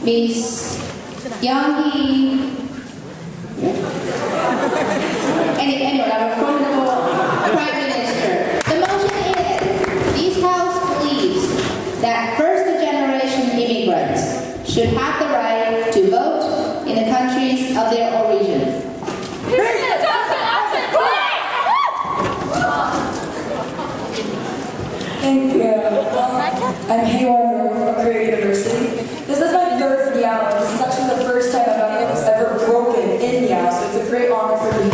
Miss Young-hee. Anyway, our wonderful Prime Minister. The motion is, this House believes that first-generation immigrants should have the right to vote in the countries of their origin. Thank you. I'm Hayward from Korea University. This is my third Yao. This is actually the first time I've ever broken in Yao, so it's a great honor for me.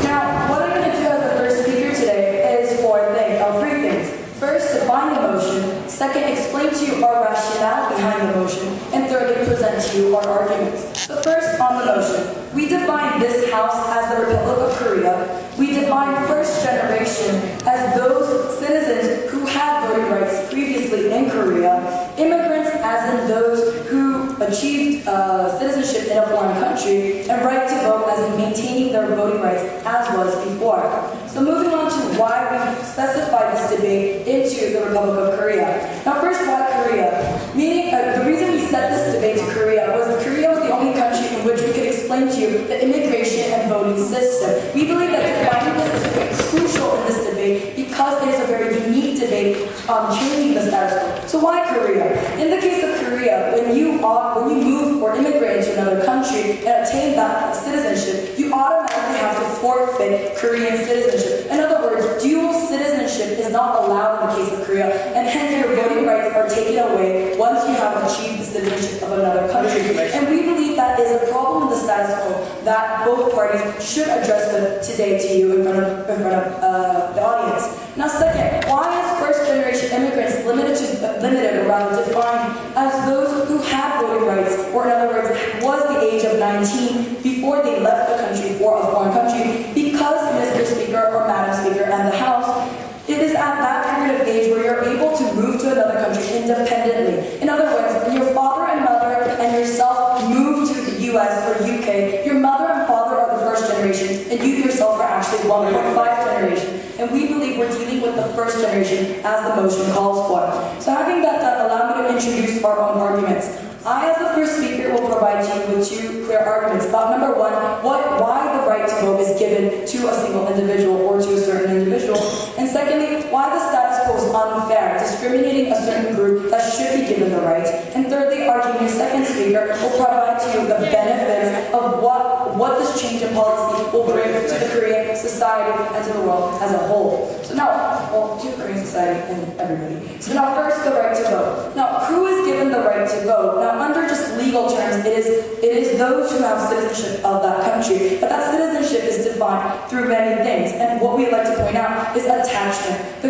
Now, what I'm going to do as the first speaker today is three things. First, define the motion. Second, explain to you our rationale behind the motion. And thirdly, present to you our arguments. But first, on the motion. We define this House as the Republic of Korea. We define first generation as those citizens who had voting rights previously in Korea, immigrants as in those who achieved citizenship in a foreign country, and right to vote as in maintaining their voting rights as was before. So moving on to why we specified this debate into the Republic of Korea. Now first, why Korea? Meaning, the reason we set this debate to Korea was the only country in which we could explain to you the immigration and voting system. We believe that defining this is crucial in this debate because it is a very unique debate on changing the status quo. So why Korea? In the case of Korea, when you move or immigrate into another country and obtain that citizenship, you automatically have to forfeit Korean citizenship. In other words, dual citizenship is not allowed in the case of Korea, and hence your voting rights are taken away once you have achieved the citizenship of another country. And we believe that is a problem in the status quo that both parties should address today to you in front of the audience. Now second, why is first generation immigrants limited or rather defined as those who have voting rights, or in other words, was the age of 19 before they left the country for a foreign country? Because Mr. Speaker or Madam Speaker and the House, it is at that period of age where you're able to move to another country independently. In other words, when your father and mother and yourself move to the US or UK, your mother and father are the first generation, and you yourself are actually 1.5 generation. And we believe we're dealing with the first generation as the motion calls for. So having that done, allow me to introduce our own arguments. I, as the first speaker, will provide you with two clear arguments about number one, why the right to vote is given to a single individual or to a certain individual, and secondly, why the status quo is unfair, discriminating a certain group that should be given the right, and thirdly, our junior second speaker will provide to you the benefits of what this change in policy will bring to the Korean society and to the world as a whole. So now, well, to the Korean society and everybody. So now first, the right to vote. Now, who is given the right to vote? Now, under just legal terms, it is those who have citizenship of that country. But that citizenship is defined through many things. And what we like to point out is attachment.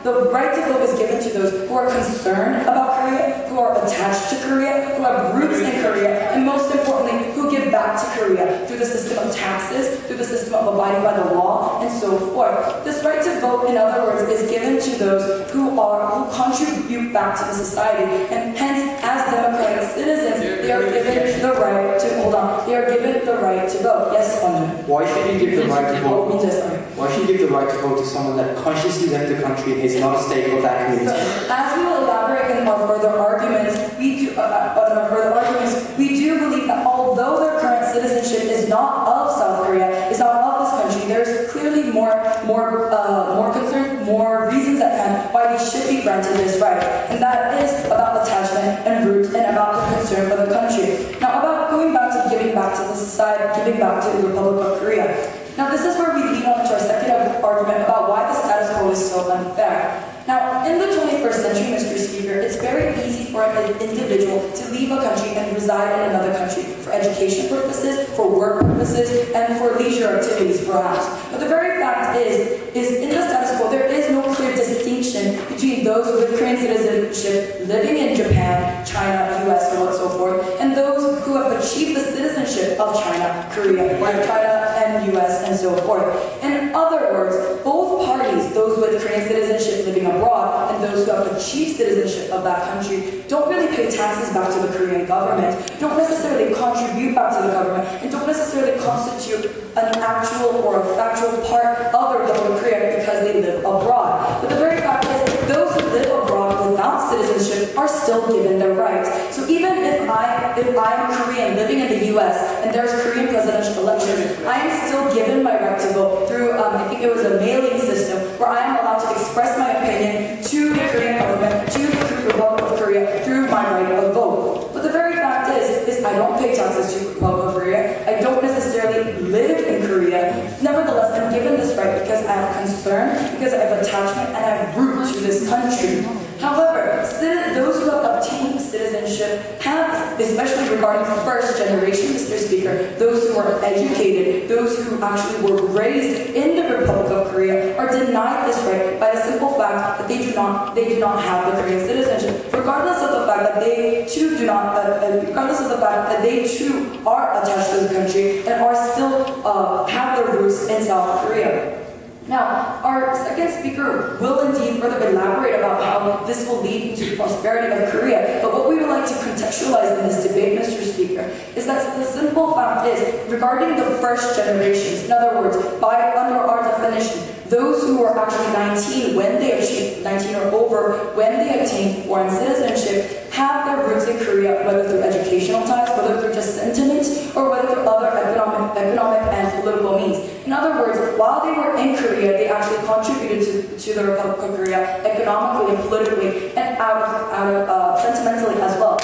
The right to vote is given to those who are concerned about Korea, who are attached to Korea, who have roots in Korea, and most importantly, who give back to Korea through the system of taxes, through the system of abiding by the law, and so forth. This right to vote, in other words, is given to those who contribute back to the society, and hence, as democratic citizens, they are given the right to vote. Yes, Sponge? Why should you give the right to vote? Why should you give the right to vote to someone that consciously left the country and is not a staple of that community? As we will elaborate in our further arguments, we do believe that although their current citizenship is not of South Korea, is not of this country, there's clearly more concerns, more reasons at hand why they should be granted this right, and that is about attachment and roots and about the concern for the country. Now, about giving back to the society, giving back to the Republic of Korea. Now, this is where we lead on to our second argument about why the status quo is so unfair. Now, in the 21st century, Mr. Speaker, it's very easy for an individual to leave a country and reside in another country for education purposes, for work purposes, and for leisure activities, perhaps. But the very fact is in the status quo, there is no clear distinction between those with Korean citizenship living in Japan, China, US, or so forth, and those who have achieved the citizenship of China, Korea, China, and US, and so forth. In other words, both parties, those with Korean citizenship living abroad and those who have achieved citizenship of that country, don't really pay taxes back to the Korean government, don't necessarily contribute back to the government, and don't necessarily constitute an actual or a factual part of the Republic of Korea because they live abroad. But the very fact is, those who live abroad without are still given their rights. So even if I am Korean living in the US and there's Korean presidential elections, I am still given my right to vote through, I think it was a mailing system, where I am allowed to express my opinion to the Korean government, to the Republic of Korea, through my right of vote. But the very fact is I don't pay taxes to the Republic of Korea. I don't necessarily live in Korea. Nevertheless, I'm given this right because I have concern, because I have attachment, and I have root to this country. However, those who have obtained citizenship have, especially regarding first generation, Mr. Speaker, those who are educated, those who actually were raised in the Republic of Korea, are denied this right by the simple fact that they do not have the Korean citizenship, regardless of the fact that they too are attached to the country and are still have their roots in South Korea. Now, our second speaker will indeed further elaborate about how this will lead to the prosperity of Korea, but what we would like to contextualize in this debate, Mr. Speaker, is that the simple fact is, regarding the first generations, in other words, under our definition, those who are actually 19 when they achieve 19 or over when they obtain foreign citizenship have their roots in Korea, whether through educational ties, whether through just sentiment, or whether through other economic and political means. In other words, while they were in Korea, they actually contributed to the Republic of Korea economically and politically and sentimentally as well.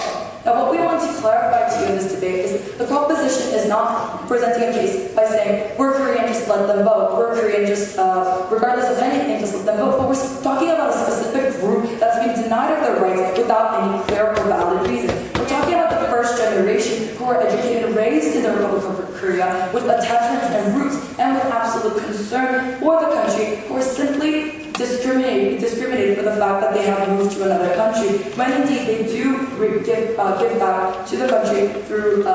Now, what we want to clarify to you in this debate is the proposition is not presenting a case by saying, we're Korean, just let them vote. We're Korean, just regardless of anything, just let them vote. But we're talking about a specific group that's been denied of their rights without any clear or valid reason. We're talking about the first generation who are educated and raised in the Republic of Korea with attachments and roots and with absolute concern for the country, who are simply discriminated for the fact that they have moved to another country, when indeed they do give back to the country through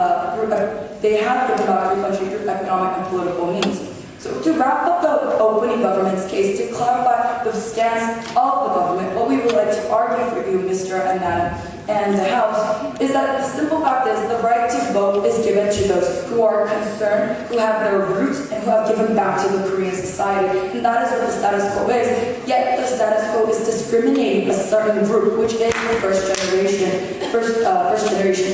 economic and political means. So to wrap up the opening government's case, to clarify the stance of the government, what we would like to argue for you, Mr. and Madam, and the House, is that the simple fact is the right to vote is given to those who are concerned, who have their roots, and who have given back to the Korean society. And that is what the status quo is. Yet the status quo is discriminating a certain group, which is the first generation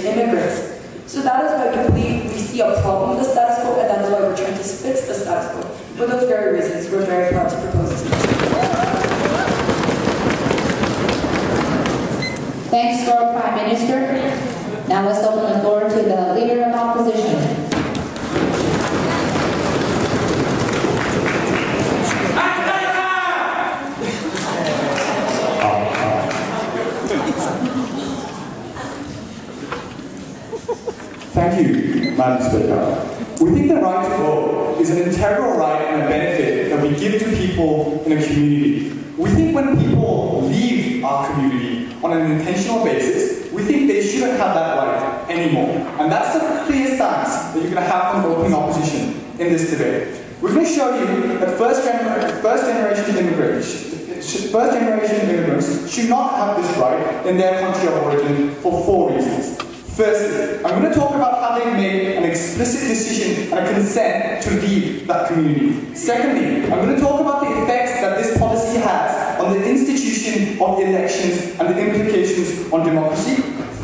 immigrants. So that is why we believe we see a problem with the status quo, and that is why we're trying to fix the status quo. For those very reasons, we're very proud to propose this motion. Thanks to our Prime Minister. Now let's open the floor to the Leader of Opposition. Thank you, Madam Speaker. We think the right to vote is an integral right and a benefit that we give to people in a community. We think when people leave our community on an intentional basis, we think they shouldn't have that right anymore. And that's the clear stance that you're going to have from voting opposition in this debate. We're going to show you that first generation immigrants should not have this right in their country of origin for 4 reasons. Firstly, I'm going to talk about how they made an explicit decision and a consent to leave that community. Secondly, I'm going to talk about the effects that this policy has on the institution of elections and the implications on democracy.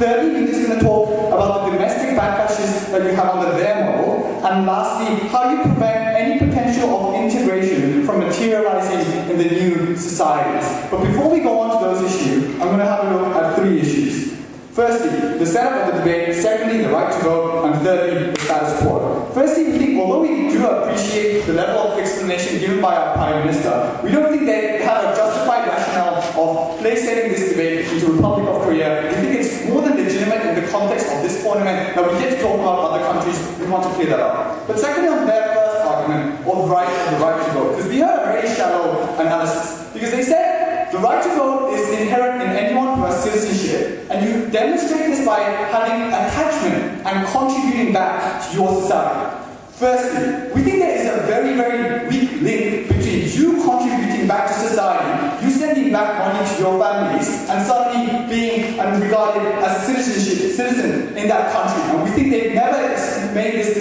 Thirdly, we're just going to talk about the domestic backlashes that you have under their model. And lastly, how you prevent any potential of integration from materializing in the new societies. But before we go on to those issues, I'm going to have a look at 3 issues. Firstly, the setup of the debate. Secondly, the right to vote. And thirdly, the status quo. Firstly, we think, although we do appreciate the level of explanation given by our Prime Minister, we don't think they have a justified rationale of place-setting this debate into the Republic of Korea. We think it's more than legitimate in the context of this tournament that we get to talk about other countries. We want to clear that up. But secondly, on their first argument of the right to vote, because we heard a very shallow analysis, because they said the right to vote is inherent in anyone who has citizenship, and you demonstrate this by having attachment and contributing back to your society. Firstly, we think there is a very, very weak link between you contributing back to society, you sending back money to your families, and suddenly being regarded as a citizen in that country. And we think they've never made this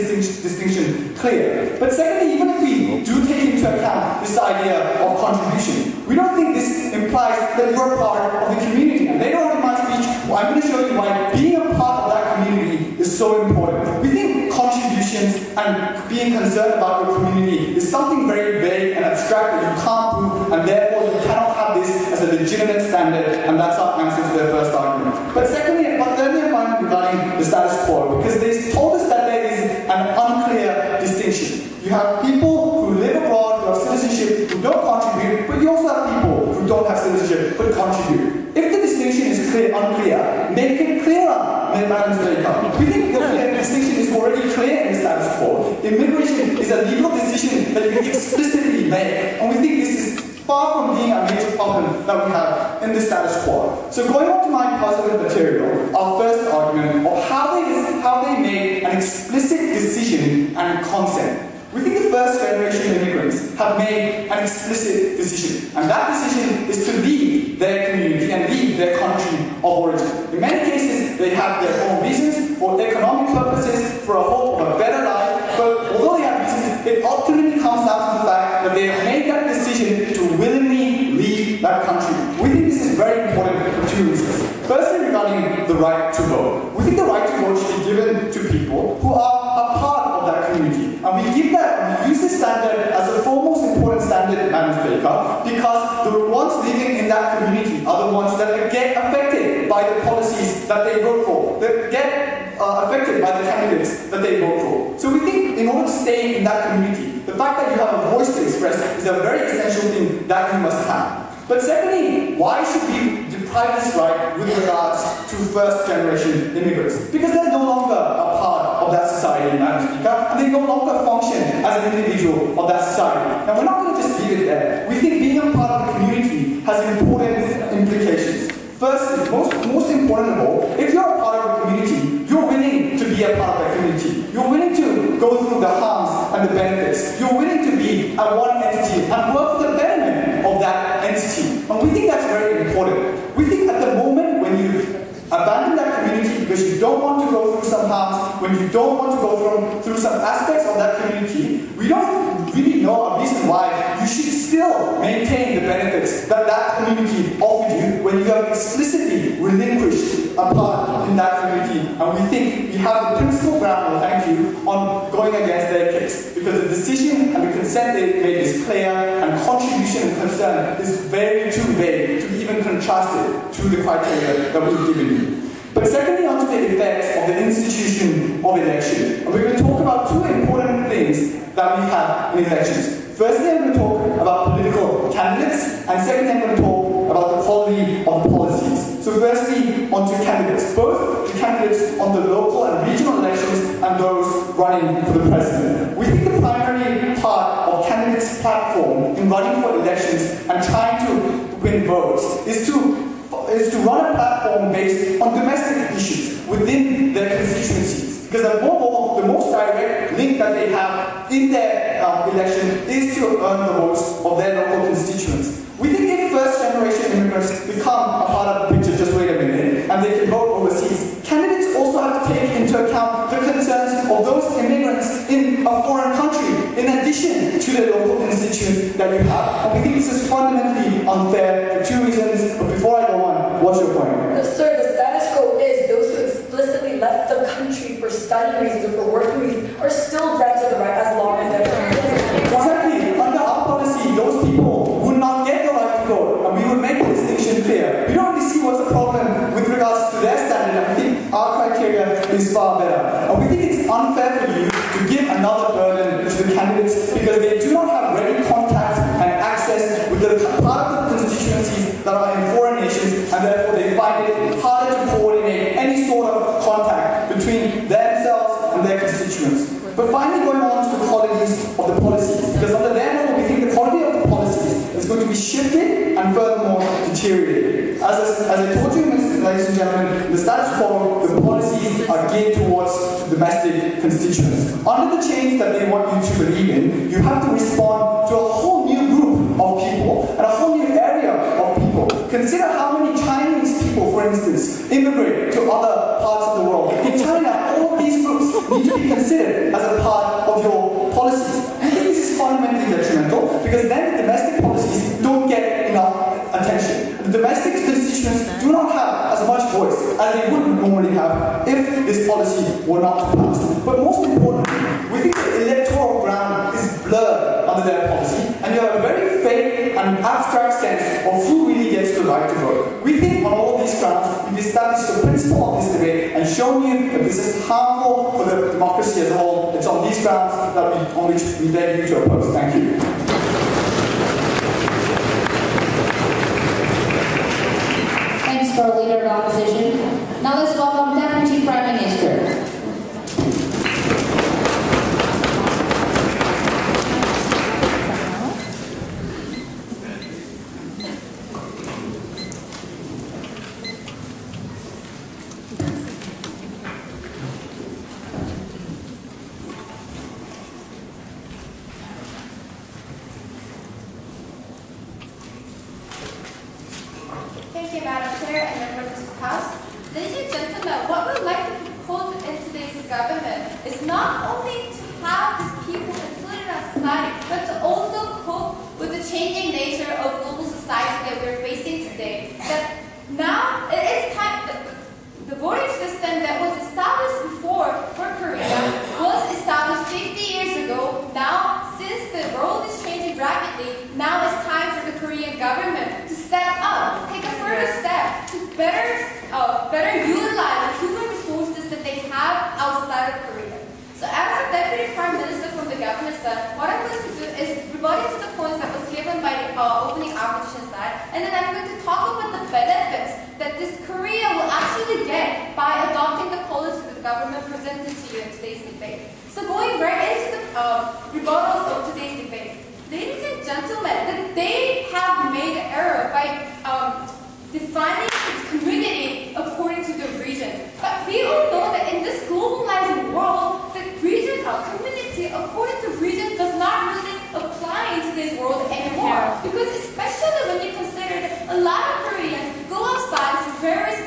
distinction clear. But secondly, even if we do take into account this idea of contribution, we don't think this implies that you're a part of the community. And later on in my speech, why being a part of that community is so important. We think contributions and being concerned about your community is something very vague and abstract that you can't prove, and therefore you cannot have this as a legitimate standard, and that's our answer to their first argument. But thirdly, a point regarding the status quo, because they told us that there is an unclear distinction. You have people who live abroad, who have citizenship, who don't contribute, but you also have people who don't have citizenship, but contribute. If the distinction is unclear, make it clearer, Madam Speaker. We think the distinction is already clear in the status quo. Immigration is a legal decision that you can explicitly make, and we think this is far from being a major problem that we have in the status quo. So going on to my positive material, our first argument of how they made an explicit decision and consent. We think the first generation immigrants have made an explicit decision, and that decision is to leave their community and leave their country of origin. In many cases, they have their own reasons for economic purposes, for a hope of a better life, but although they have reasons, it ultimately comes down to the fact that they have made that decision to willingly leave that country. We think this is very important for two reasons. Firstly, regarding the right to vote. We think the right to vote should be given to people who are a part of that community. And we use this standard as the foremost important standard, Madam Speaker, because the ones living in that community are the ones that get affected by the policies that they vote for, that get affected by the candidates that they vote for. So we think in order to stay in that community, the fact that you have a voice to express is a very essential thing that you must have. But secondly, why should we deprive this right with regards to first-generation immigrants? Because they're no longer a part of that society, Madam Speaker, and they no longer function as an individual of that society. Now, we're not going to just leave it there. We think being a part of the community has important implications. Firstly, most important of all, if you're a part of a community, you're willing to be a part of that community. You're willing to go through the harms and the benefits. You're willing to be a one entity and work for the betterment of that entity. And we think that's very important. We think at the moment when you abandon that community because you don't want to go through some harms, when you don't want to go through some aspects of that community, we don't really know a reason why you should still maintain the benefits that that community offered you when you have explicitly relinquished a part in that community. And we think we have the principal ground, thank you, on going against their case. Because the decision and the consent they made is clear, and contribution and concern is very too vague to even contrast it to the criteria that we've given you. But secondly, onto the effects of the institution of election. And we're going to talk about two important things that we have in elections. Firstly, I'm going to talk about political candidates, and secondly, I'm going to talk about the quality of the policies. So firstly, onto candidates. Both the candidates on the local and regional elections and those running for the president. We think the primary part of candidates' platform in running for elections and trying to win votes is to run a platform based on domestic issues within their constituencies. Because the most direct link that they have in their election is to earn the votes of their local constituents. We think if first-generation immigrants become a part of the picture, just wait a minute, and they can vote overseas, candidates also have to take into account the concerns of those immigrants in a foreign country, in addition to the local constituents that you have. And we think this is fundamentally unfair for two reasons. But before I go on, what's your point? Sir, the status quo is those who explicitly left the country for study reasons or for working reasons are still granted the right as long as they're Exactly. Under our policy, those people would not get the right to vote, and we would make the distinction clear. We don't really see what's the problem with regards to their standard, and we think our criteria is far better. And we think it's unfair for you to give another burden to the candidates because they do not have ready contact and access with the part of the constituencies that are in foreign nations, and therefore they find it harder to coordinate any sort of contact between themselves and their constituents. But finally, going on to the qualities of the policies, because under their model, we think the quality of the policies is going to be shifted and furthermore deteriorated. As I told you, ladies and gentlemen, the status quo, the policies are geared towards domestic constituents. Under the change that they want you to believe in, you have to respond to a whole new group of people and a whole new area of people. Consider how many Chinese people, for instance, immigrate to other parts of the world. In China, all of these groups need to be considered as a part of your policies. I think this is fundamentally detrimental because then the domestic policies don't get enough attention. The domestic constituents do not have as much voice as they would normally have if this policy were not passed. But most importantly, we think the electoral ground is blurred under their policy, and you have a very vague and abstract sense of who really gets the right to vote. We think on all of these grounds, we've established the principle of this debate and shown you that this is harmful for the democracy as a whole. It's on these grounds on which we beg you to oppose. Thank you. Thanks for a leader of opposition. Now let's welcome Deputy Prime Minister. Thank you, Madam Chair and members of the House. Ladies and gentlemen, what we'd like to propose in today's government is not only to have these people included in our society, but to also cope with the changing nature of global society that we're facing today. That now it is time, the voting system that was established before for Korea was established 50 years ago. Now, since the world is changing rapidly, now it's time for the Korean government to step up, take a further step to better utilize the human resources that they have outside of Korea. So as a Deputy Prime Minister from the government side, what I'm going to do is rebutting to the points that was given by the opening opposition side, and then I'm going to talk about the benefits that this Korea will actually get by adopting the policy that the government presented to you in today's debate. So going right into the rebuttals of today's debate. Ladies and gentlemen, that they have made an error by defining its community according to the region. But we all know that in this globalizing world, the region or community according to region does not really apply in today's world anymore. Because especially when you consider that a lot of Koreans go outside for various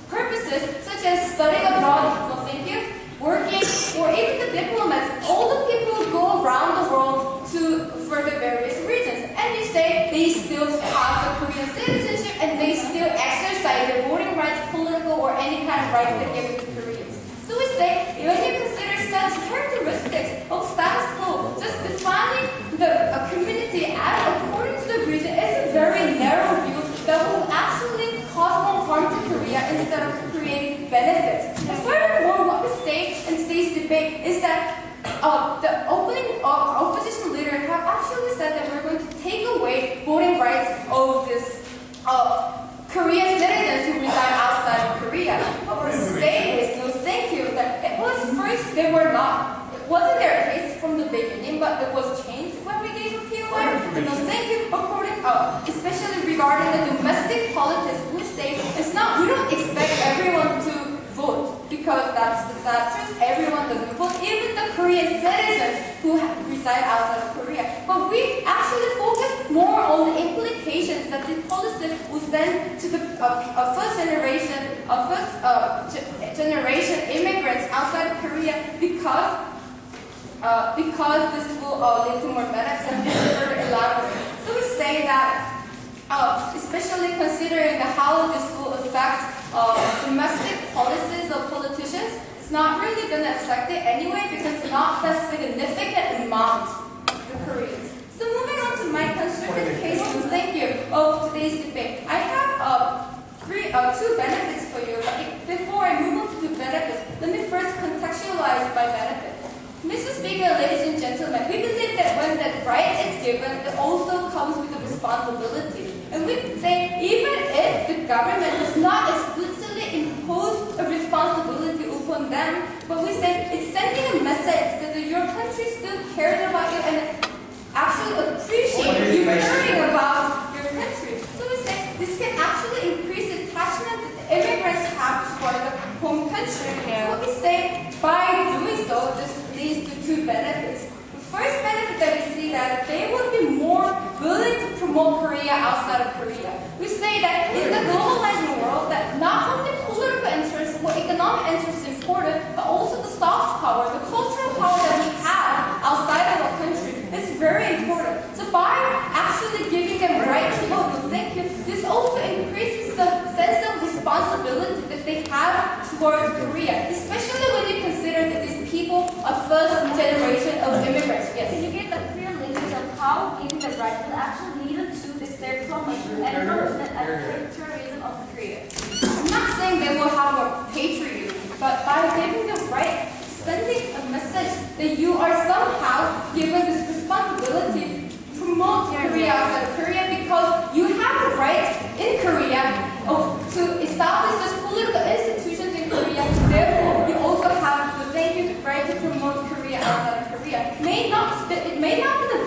purposes such as studying abroad, well, thank you, working, or even the diplomats. All the people who go around the world for the various reasons. And you say they still have the Korean citizenship and they still exercise their voting rights, political or any kind of rights they're given to Koreans. So we say, when you consider such characteristics of status quo, just defining the community as according to the region is a very narrow view that will actually cause more harm to Korea instead of creating benefits. And furthermore, what we say in today's debate is that the opposition leader have actually said that we're going to take away voting rights of this Korean citizens who reside outside of Korea. What we're saying is no thank you. That it was first they were not. It wasn't their case from the beginning, but it was changed when we gave a POI. And no thank you according, especially regarding the domestic politics, we say it's not. We don't expect everyone to vote because that's the truth. Everyone doesn't vote, even the Korean citizens who reside outside of Korea. But we actually focus more on the implications that this policy will send to the first generation immigrants outside of Korea because this will lead to more benefits and further elaborate. So we say that especially considering how this will affect domestic policies of politicians, it's not really going to affect it anyway because it's not that significant amount of the Koreans. So moving on to my constructive case, thank you, of today's debate. I have two benefits for you. But before I move on to the benefits, let me first contextualize my benefit. Mr. Speaker, ladies and gentlemen, we believe that when that right is given, it also comes with a responsibility. And we say, even if the government does not explicitly impose a responsibility upon them, but we say it's sending a message that your country still cares about you and actually appreciates you caring about your country. So we say this can actually increase the attachment that the immigrants have toward the home country. So we say, by doing so, this leads to two benefits. The first benefit that we see that they will be more willing to promote Korea outside of Korea. We say that in the globalizing world, that not only political interests or economic interests is important, but also the soft power, the cultural power that we have outside of our country is very important. So by actually giving them right to vote, thank you, this also increases the sense of responsibility that they towards Korea, especially when you consider that these people are first generation of immigrants. Yes. Can you give a clear linkage of how giving the right will actually lead to this their promotion and promotion and patriotism of Korea? I'm not saying they will have more patriotism, but by giving the right, sending a message that you are somehow given this responsibility to promote Korea outside of Korea, because you have a right in Korea to establish such political institutions in Korea. Therefore, you also have the right to promote Korea outside of Korea. It may not be the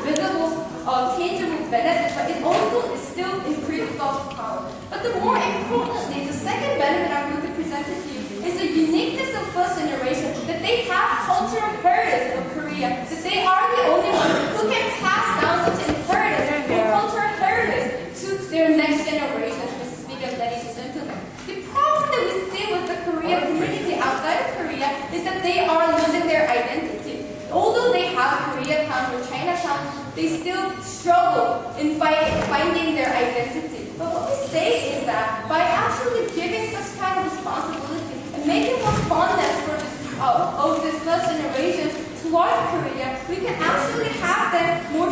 visible, tangible benefit, but it also is still increased soft power. But the more importantly, the second benefit I'm going to present to you is the uniqueness of first generation, that they have cultural heritage of Korea, that they are the only ones who can pass down such an inheritance and cultural heritage to their next generation, Mr. Speaker, ladies and gentlemen. The problem that we see with the Korean community outside of Korea is that they are losing their identity. Although they have Koreatown or Chinatown, they still struggle in finding their identity. But what we say is that by actually giving such kind of responsibility and making more fondness for of this first generation towards Korea, we can actually have them more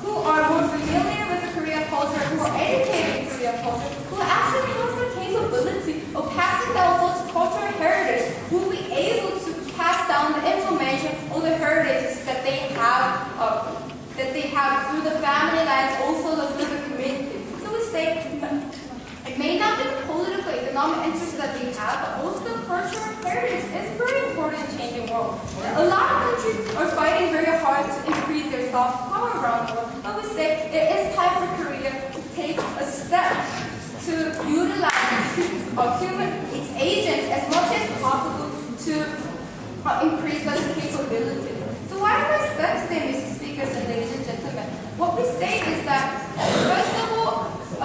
who are more familiar with the Korean culture, who are educated in Korean culture, who actually have the capability of passing down such cultural heritage, who will be able to pass down the information or the heritage that they have through the family lines, also through the community. So we say it may not be the political, economic interests that they have, but also the cultural heritage is very important in changing the world. A lot of countries are fighting very hard to increase their soft power around the world, but we say it is time for Korea to take a step to utilize its agents as much as possible to increase such capability. So why do I say today, Mr. Speakers and ladies and gentlemen? What we say is that, first of all,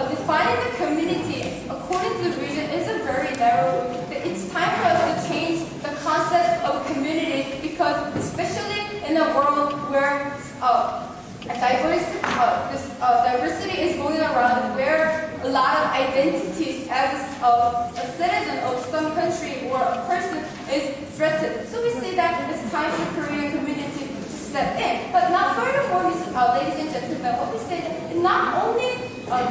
defining the community according to the region is a very narrow route. It's time for us to change the concept of community, because especially in a world where diversity is going around, where a lot of identities as a citizen of some country or a person is threatened. So we say that it's time for Korean community to step in. But now furthermore, ladies and gentlemen, what we say that not only by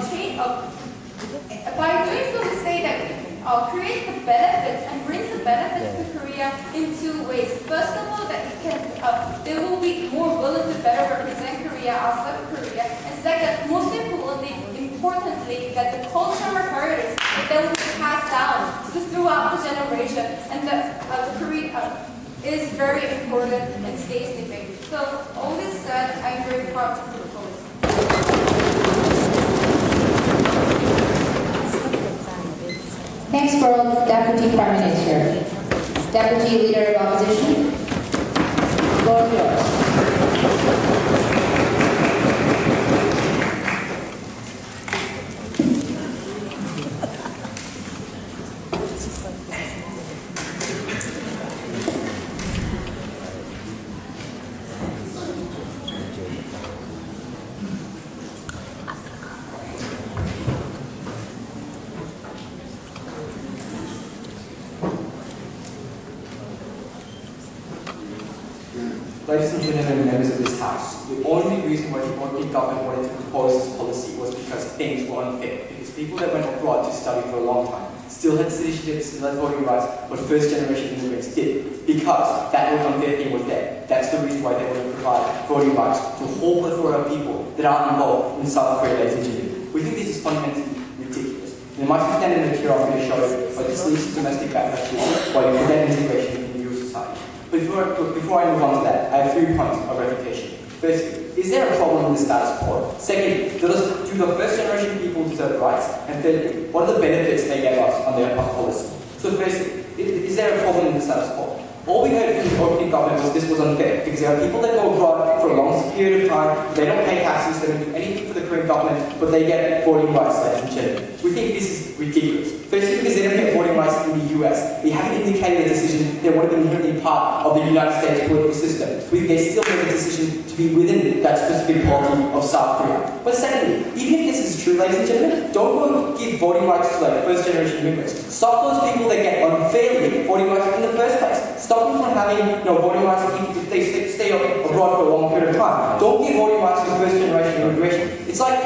doing so, we say that create the benefits and brings the benefits to Korea in two ways. First of all, that they will be more willing to better represent Korea outside of Korea. And second, most importantly, that the cultural heritage that will be passed down throughout the generation, and that Korea is very important in today's debate. So all this said, I'm very proud to propose. Thanks, World Deputy Prime Minister. Deputy Leader of Opposition, floor is yours. Ladies and gentlemen, members of this House, the only reason why the European government wanted to propose this policy was because things were unfair. Because people that went abroad to study for a long time still had citizenship, still had voting rights, but first-generation immigrants did. Because that unfair thing was there. That's the reason why they want to provide voting rights to a whole plethora of people that aren't involved in South Korea, ladies and gentlemen. We think this is fundamentally ridiculous. And in my standard material, I'm going to show you what this leads to domestic backlash while you prevent integration in the US society. Before I move on to that, I have 3 points of refutation. Firstly, is there a problem in the status quo? Secondly, do the first generation people deserve rights? And thirdly, what are the benefits they gave us on their policy? So firstly, is there a problem in the status quo? All we heard from the European government was this was unfair, because there are people that go abroad for a long period of time, they don't pay taxes, they don't do anything for the Korean government, but they get voting rights, ladies and gentlemen. We think this is ridiculous. Firstly, because they don't get voting rights in the US. They haven't indicated a decision they want to be inherently part of the United States political system. They still make a decision to be within that specific polity of South Korea. But secondly, even if this is true, ladies and gentlemen, don't go give voting rights to like first generation immigrants. Stop those people that get unfairly voting rights in the first place. Stop them from having voting rights if they stay abroad for a long period of time. Don't give voting rights to first generation immigration. It's like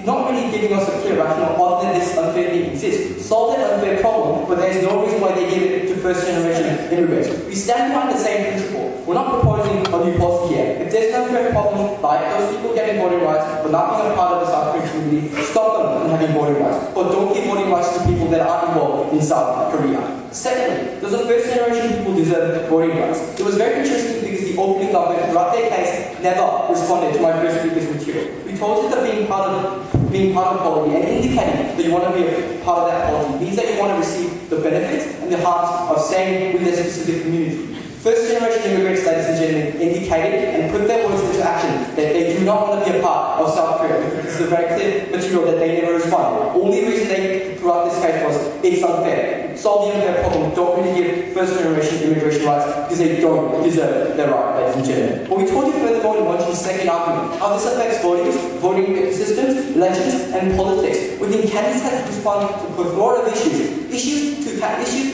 not really giving us a clear rationale other than this unfair thing exists. Solve that unfair problem, but there's no reason why they give it to first generation immigrants. We stand behind the same principle. We're not proposing a new policy here. If there's an unfair problem, like those people getting voting rights but not being a part of the South Korean community, stop them from having voting rights. But don't give voting rights to people that aren't involved in South Korea. Secondly, does the first generation people deserve voting rights? It was very interesting because the opening government throughout their case never responded to my first speaker's material. We told you that being part of polity and indicating that you want to be a part of that polity means that you want to receive the benefits and the harms of staying with a specific community. First generation immigrants, ladies and gentlemen, indicated and put their words into action that they do not want to be a part of South Korea. This is a very clear material that they never responded. Only reason they throughout this case was it's unfair. Solve the unfair problem. Don't really give first generation immigration rights because they don't deserve their right, ladies and gentlemen. But we told you furthermore in Wonji's second argument how this affects voting systems, elections, and politics. We think candidates have to respond to a plethora of issues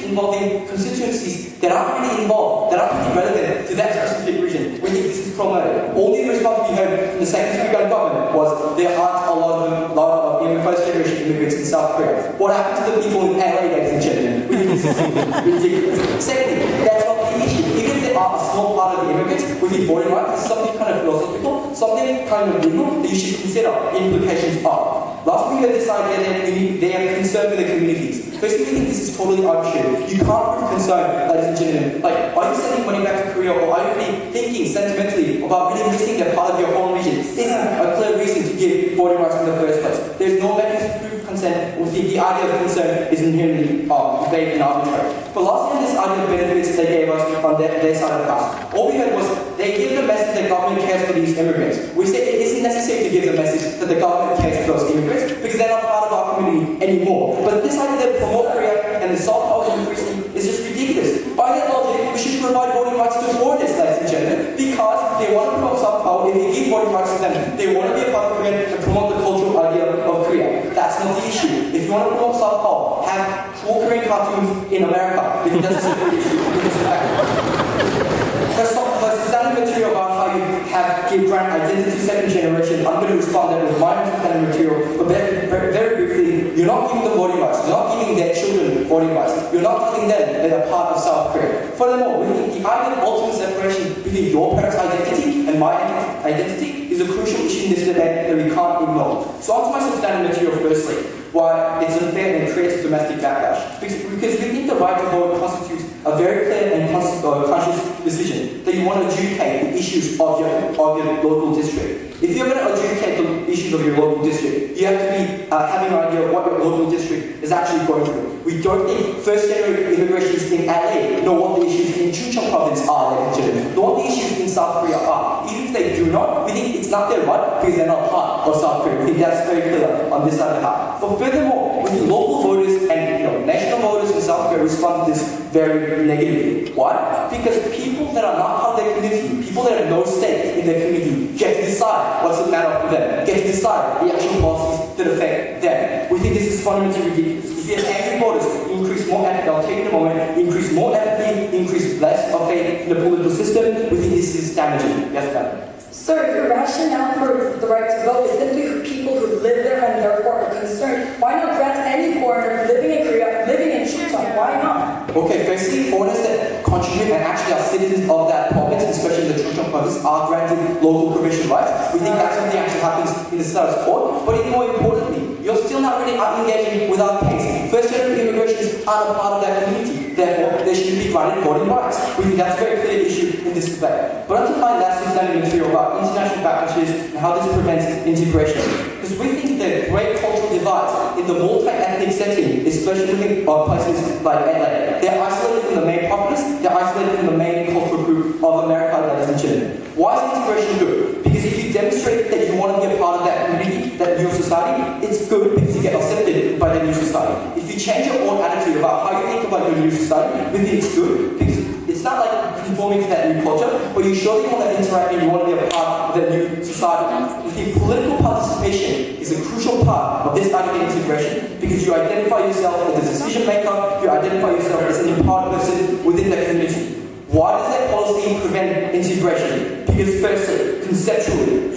involving constituencies that aren't really involved, that aren't really relevant to that specific region. We think this is promoted. Only the response we heard from the second speaker of government was there aren't a lot of first generation immigrants in South Korea. What happened to the people in LA, ladies and gentlemen? We think this is ridiculous. Secondly, that's not the issue. Even if there are a small part of the immigrants, we think voting rights is something kind of philosophical, something kind of legal that you should consider the implications of. Last week we heard this idea that they are concerned with the communities. Firstly, we think this is totally untrue. You can't prove concern, ladies and gentlemen. Like, are you sending money back to Korea, or are you really thinking sentimentally about really missing that part of your home region? Isn't a clear reason to give voting rights in the first place. There's no mechanism to prove consent. We think the idea of concern is inherently vague and arbitrary. But lastly, on this idea of benefits they gave us on their side of the house, all we heard was they give the message that government cares for these immigrants. We said it isn't necessary to give the message that the government cares for those immigrants because they're not part of our community anymore. But this idea that promote Korea and the soft power increasing is just ridiculous. By that logic, we should provide voting rights to foreigners, ladies and gentlemen, because they want to promote soft power. If they give voting rights to them, they want to be a part of Korea and promote the cultural idea of Korea. That's not the issue. If you want to promote soft power, have all Korean cartoons in America. Because that's a separate issue. Let's study material about how you give grant identity to second generation. I'm going to respond that with my understanding material, but very briefly, you're not giving them voting rights. You're not giving their children voting rights. You're not telling them that they're part of South Korea. Furthermore, we think the idea of ultimate separation between your parents' identity and my identity is a crucial issue in this debate that we can't ignore. So onto my substantive material firstly, why it's unfair and creates domestic backlash. Because we think the right to vote constitutes a very clear and conscious decision that you want to adjudicate the issues of your local district. If you're going to adjudicate the issues of your local district, you have to be having an idea of what your local district is actually going through. We don't think first-generation immigrants in LA know what the issues in Chungcheong province are, ladies and gentlemen, know what the issues in South Korea are. Even if they do not, we think it's not their right because they're not part of South Korea. We think that's very clear on this side of the house. But furthermore, we think local voters and national voters in South Korea respond to this very negatively. Why? Because people that are not part of their community, people that have no stake in their community, get to decide what's the matter for them, get to decide the actual policies that affect them. We think this is fundamentally ridiculous. If you have angry voters, increase more empathy, I'll take it in a moment, increase more empathy, increase less of faith in the political system, we think this is damaging. Yes, ma'am. Sir, your rationale for the right to vote is simply for people who live there and therefore are concerned. Why not grant any foreigner living in Korea, living in Chungcheong? Why not? Okay, firstly, foreigners that contribute and actually are citizens of that province, especially the Chungcheong province, are granted local provincial rights. We think that's something that actually happens in the status quo. But even more importantly, you're still not really engaging with our case. First-generation immigrants aren't a part of that community. Therefore, they shouldn't be granted voting rights. We think that's a very clear issue in this debate. But onto my last substantive material about international backlashes and how this prevents integration. Because we think the great cultural divides in the multi-ethnic setting, especially in places like LA, they're isolated from the main populace, they're isolated from the main cultural group of America, ladies and gentlemen. Why is integration good? Because if you demonstrate that you want to be a part of that community, that new society, it's good because you get accepted by the new society. If you change your own attitude about how you think about into a new society, we think it's good because it's not like conforming to that new culture, but you surely want to interact and you want to be a part of that new society. We think political participation is a crucial part of this kind of integration because you identify yourself as a decision maker, you identify yourself as an empowered person within the community. Why does that policy prevent integration? Because firstly, conceptually,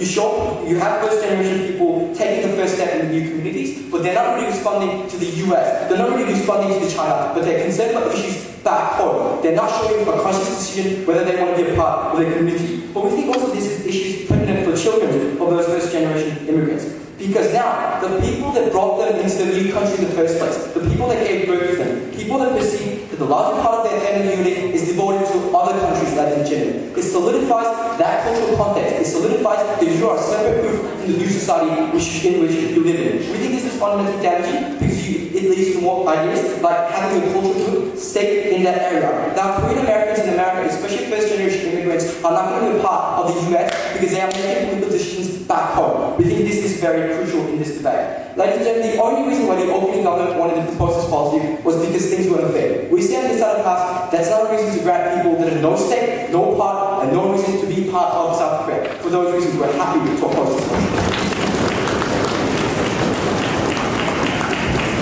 you have first generation people taking the first step in new communities, but they're not really responding to the US, they're not really responding to China, but they're concerned about issues back home. They're not showing a conscious decision whether they want to be a part of the community. But we think also this is issues pertinent for children of those first generation immigrants. Because now, the people that brought them into the new country in the first place, the people that gave birth to them, people that perceive that the larger part of their family unit is devoted to other countries that is legitimate. It solidifies that cultural context. It solidifies that you are a separate group in the new society in which you live in. We think this is fundamentally damaging because it leads to more ideas like having a cultural group stay in that area. Now, Korean Americans in America, especially first generation immigrants, are not going to be a part of the US because they are making political decisions back home. We think this is very crucial in this debate. Ladies and gentlemen, the only reason why the opening government wanted to propose this policy was because things were unfair. We stand on this side of the house, that's not a reason to grab people that have no stake, no part, and no reason to be part of South Korea. For those reasons, we're happy to oppose this motion.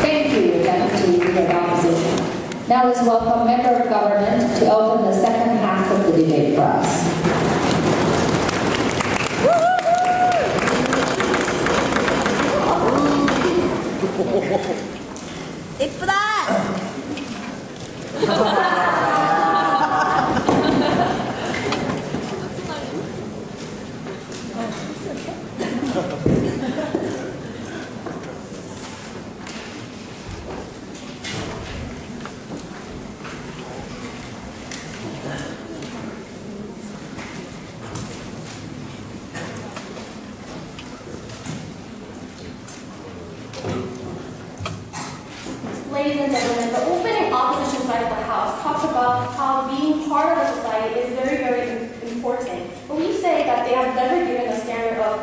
Thank you, Deputy Leader of Opposition. Now let's welcome Member of Government to open the second half of the debate for us. 이쁘다! Ladies and gentlemen, the opening opposition side of the House talks about how being part of the society is very, very important. But we say that they have never given a standard of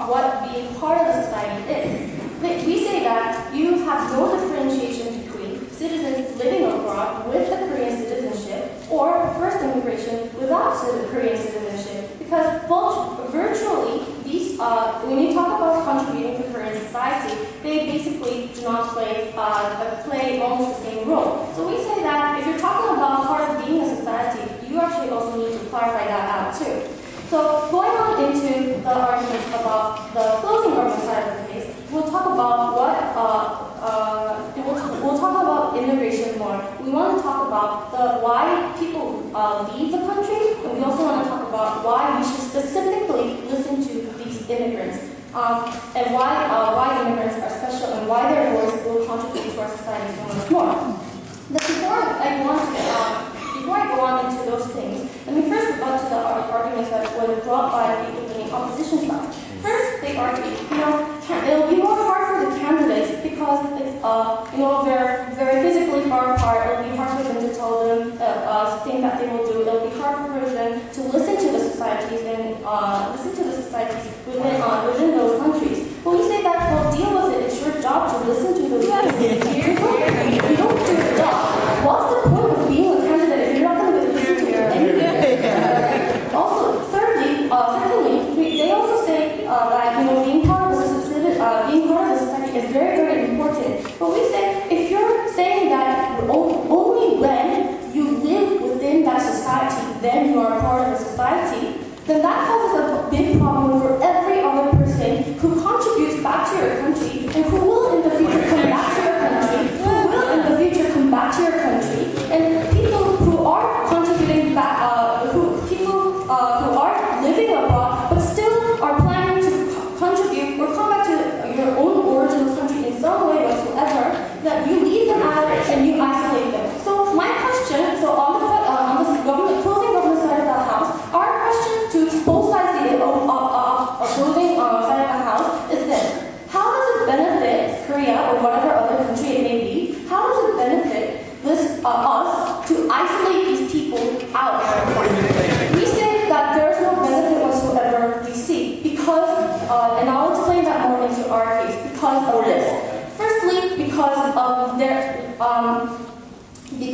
what being part of the society is. We say that you have no differentiation between citizens living abroad with the Korean citizenship or first immigration without Korean citizenship. Because virtually, when you talk about contributing to Korean society, they basically do not play almost the same role. So we say that if you're talking about part of being a society, you actually also need to clarify that out too. So going on into the argument about the closing government side of the case, we'll talk about we'll talk about immigration more. We want to talk about why people leave the country, and we also want to talk about why we should specifically listen to these immigrants, and why immigrants are special and why their voice will contribute to our society so much more. But before I go on into those things, let me first rebut to the arguments that were brought by people in the opposition side. First, they argue, it'll be more hard for the candidates because it's, they're very physically far apart. It'll be hard for them to tell them things that they will do. It'll be hard for them to listen to the societies and within those countries. But we say that we'll deal with it. It's your job to listen to those countries. You don't do your job. What's the point of being a candidate if you're not going to listen to anything? Also, secondly, they also say that being part of the society is very, very important. But we say if you're saying that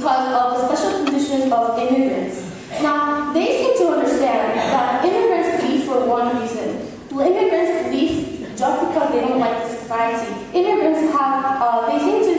because of the special conditions of immigrants. Now, they seem to understand that immigrants leave for one reason. Immigrants leave just because they don't like the society. Immigrants have, they seem to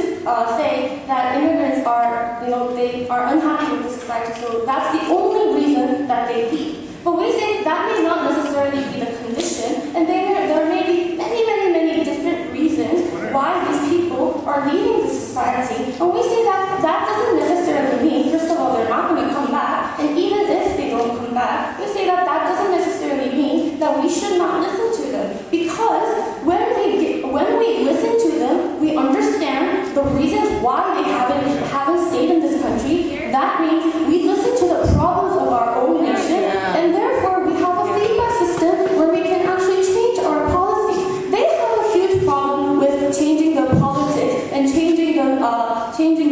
say that immigrants are, they are unhappy with the society, so that's the only reason that they leave. But we say that may not necessarily be the condition, and there may be many different reasons why these people are leaving the society. And we say that that doesn't necessarily mean, first of all, they're not going to come back, and even if they don't come back, we say that that doesn't necessarily mean that we should not listen to them. Because when we listen to them, we understand the reasons why they haven't stayed in this country. That means we listen to the problems of our own nation, and therefore we have a feedback system where we can actually change our policy. They have a huge problem with changing the politics and changing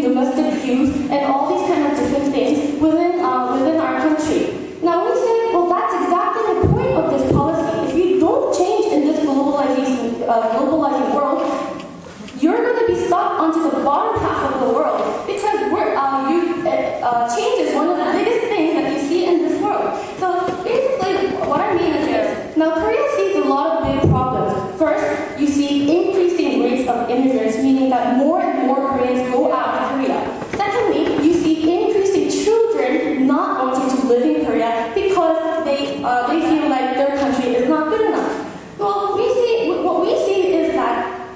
domestic views and all these kind of different things within our country. Now we say, well, that's exactly the point of this policy. If you don't change in this globalizing world, you're going to be stuck onto the bottom half of the world, because change is one of the biggest things that you see in this world. So basically, what I mean is this. Now, Korea sees a lot of big problems. First, you see increasing rates of immigrants, meaning that more and more Koreans go out of Korea. Secondly, you see increasing children not wanting to live in Korea because they feel like their country is not good enough. Well, what we see is that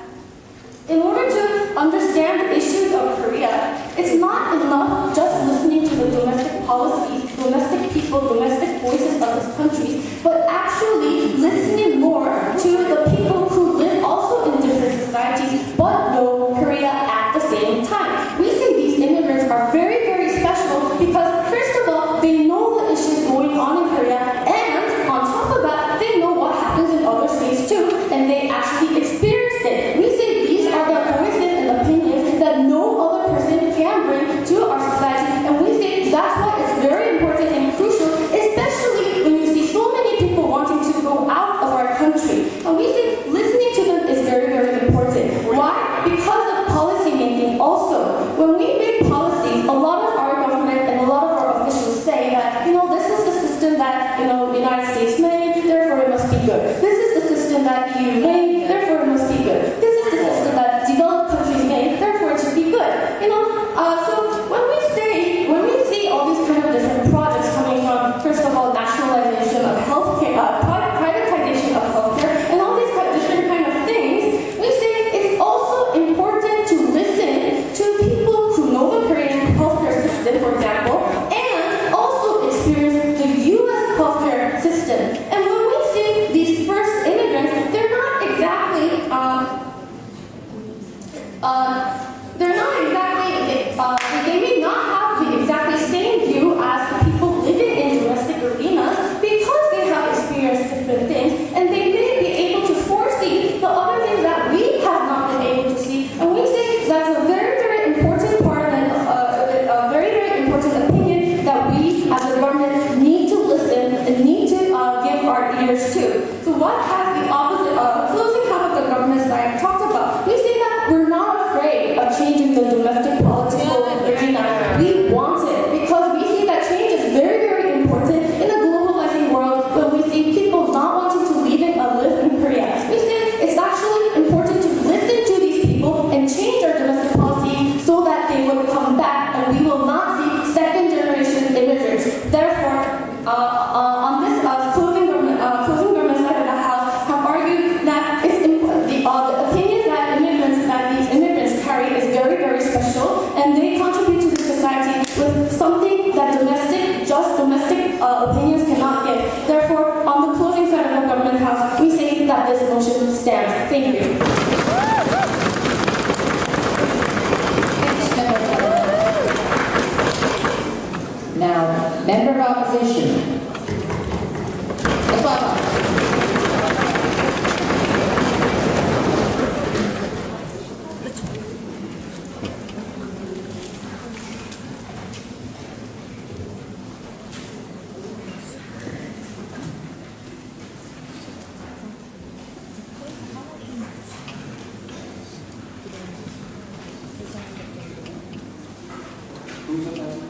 in order to understand the issues of Korea, it's not enough just listening to the domestic policies, domestic people, domestic voices of this country, but actually listening more to the people who live also in different societies but know Korea at the same time. We think these immigrants are very special because, first of all, they know the issues going on in Korea, and on top of that, they know what happens in other states too, and they actually experienced it. We say these are the voices and opinions that no other person can bring to our society, and we say that's why it's very important and crucial, especially when you see so many people wanting to go out of our country. And we say listening to them is very important. Why? Because of policy making also. When we make policies, a lot of our government and a lot of our officials say that, this is the system that, the United States made, therefore it must be good. This is the system that EU made, therefore it must be good. This is the system that developed countries made, therefore it should be good. So when we see all these kind of different projects coming from, first of all, nationalization of healthcare, privatization of healthcare, and all these different kind of things, we say it's also important to listen to people who know the Korean healthcare system, for example, and also experience the U.S. healthcare system. And when we see these first immigrants, they're not exactly, they may not have the exactly same view as the people living in domestic arenas because they have experienced different things, and they may be able to foresee the other things that we have not been able to see. And we say that's a very important part and a very important opinion that we as a government need to listen and need to give our ears to. So what has the closing half of the government side talked about? We say that we're not afraid of changing the domestic political arena. We want it because we see that change is very important in a globalizing world when we see people not wanting to live in Korea. We say it's actually important to listen to these people and change our domestic policy so that they will come back and we will not see second-generation immigrants. Therefore, on this closing government side of the house have argued that it's the opinions that these immigrants carry is very special, and they contribute to the society with something that domestic opinions cannot give. Therefore, on the closing side of the government house, we say that this motion stands. Thank you. Now, member of opposition. inclusive answer?